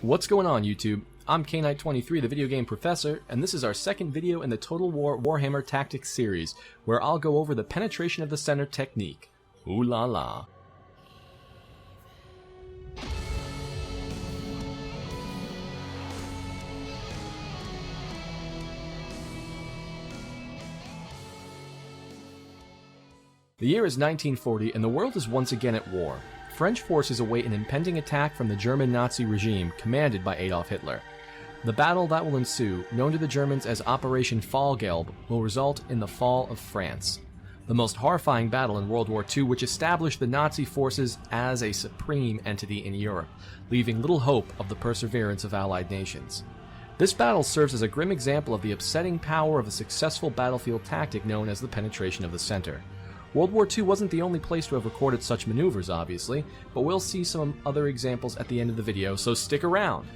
What's going on, YouTube? I'm K-Knight23, the video game professor, and this is our second video in the Total War Warhammer Tactics series, where I'll go over the penetration of the center technique. Ooh la la. The year is 1940, and the world is once again at war. French forces await an impending attack from the German Nazi regime, commanded by Adolf Hitler. The battle that will ensue, known to the Germans as Operation Fallgelb, will result in the fall of France. The most horrifying battle in World War II, which established the Nazi forces as a supreme entity in Europe, leaving little hope of the perseverance of Allied nations. This battle serves as a grim example of the upsetting power of a successful battlefield tactic known as the penetration of the center. World War II wasn't the only place to have recorded such maneuvers, obviously, but we'll see some other examples at the end of the video, so stick around!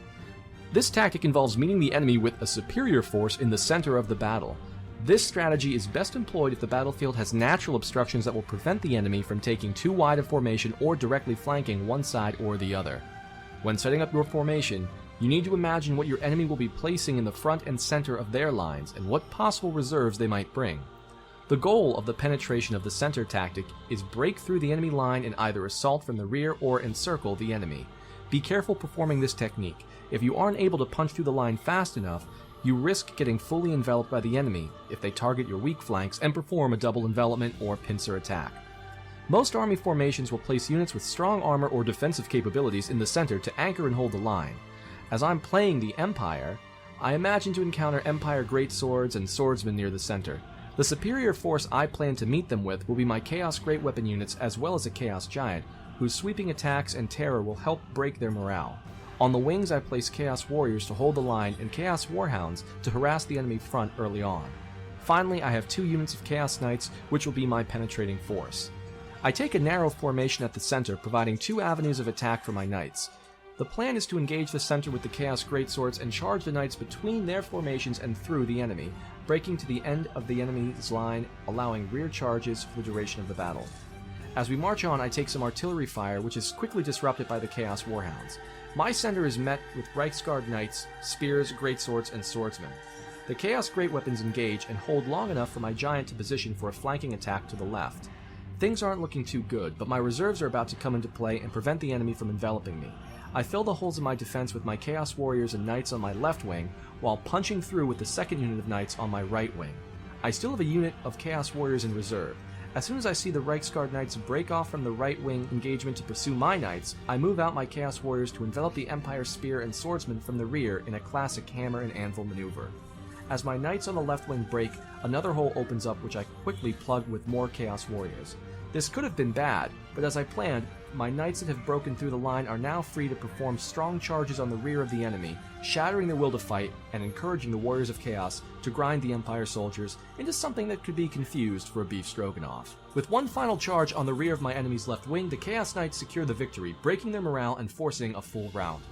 This tactic involves meeting the enemy with a superior force in the center of the battle. This strategy is best employed if the battlefield has natural obstructions that will prevent the enemy from taking too wide a formation or directly flanking one side or the other. When setting up your formation, you need to imagine what your enemy will be placing in the front and center of their lines and what possible reserves they might bring. The goal of the penetration of the center tactic is break through the enemy line and either assault from the rear or encircle the enemy. Be careful performing this technique. If you aren't able to punch through the line fast enough, you risk getting fully enveloped by the enemy if they target your weak flanks and perform a double envelopment or pincer attack. Most army formations will place units with strong armor or defensive capabilities in the center to anchor and hold the line. As I'm playing the Empire, I imagine to encounter Empire greatswords and swordsmen near the center. The superior force I plan to meet them with will be my Chaos Great Weapon units as well as a Chaos Giant, whose sweeping attacks and terror will help break their morale. On the wings I place Chaos Warriors to hold the line and Chaos Warhounds to harass the enemy front early on. Finally, I have 2 units of Chaos Knights, which will be my penetrating force. I take a narrow formation at the center, providing 2 avenues of attack for my Knights. The plan is to engage the center with the Chaos Greatswords and charge the Knights between their formations and through the enemy, breaking to the end of the enemy's line, allowing rear charges for the duration of the battle. As we march on, I take some artillery fire, which is quickly disrupted by the Chaos Warhounds. My center is met with Reichsguard Knights, Spears, Greatswords, and Swordsmen. The Chaos Great Weapons engage and hold long enough for my Giant to position for a flanking attack to the left. Things aren't looking too good, but my reserves are about to come into play and prevent the enemy from enveloping me. I fill the holes in my defense with my Chaos Warriors and Knights on my left wing, while punching through with the second unit of Knights on my right wing. I still have a unit of Chaos Warriors in reserve. As soon as I see the Reichsguard Knights break off from the right wing engagement to pursue my Knights, I move out my Chaos Warriors to envelop the Empire Spear and Swordsman from the rear in a classic hammer and anvil maneuver. As my Knights on the left wing break, another hole opens up which I quickly plug with more Chaos Warriors. This could have been bad, but as I planned, my Knights that have broken through the line are now free to perform strong charges on the rear of the enemy, shattering their will to fight and encouraging the Warriors of Chaos to grind the Empire soldiers into something that could be confused for a beef stroganoff. With one final charge on the rear of my enemy's left wing, the Chaos Knights secure the victory, breaking their morale and forcing a full round.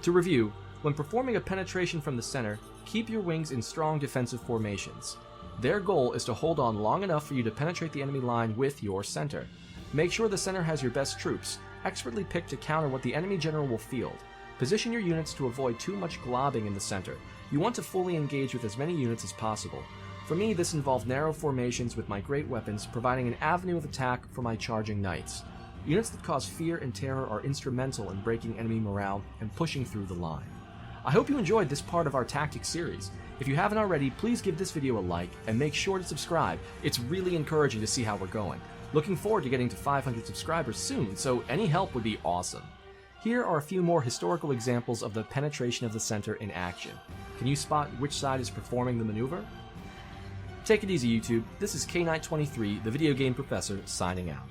To review, when performing a penetration from the center, keep your wings in strong defensive formations. Their goal is to hold on long enough for you to penetrate the enemy line with your center. Make sure the center has your best troops, expertly picked to counter what the enemy general will field. Position your units to avoid too much globbing in the center. You want to fully engage with as many units as possible. For me, this involved narrow formations with my great weapons, providing an avenue of attack for my charging Knights. Units that cause fear and terror are instrumental in breaking enemy morale and pushing through the line. I hope you enjoyed this part of our tactics series. If you haven't already, please give this video a like and make sure to subscribe. It's really encouraging to see how we're going. Looking forward to getting to 500 subscribers soon, so any help would be awesome. Here are a few more historical examples of the penetration of the center in action. Can you spot which side is performing the maneuver? Take it easy, YouTube. This is K-Knight23, the video game professor, signing out.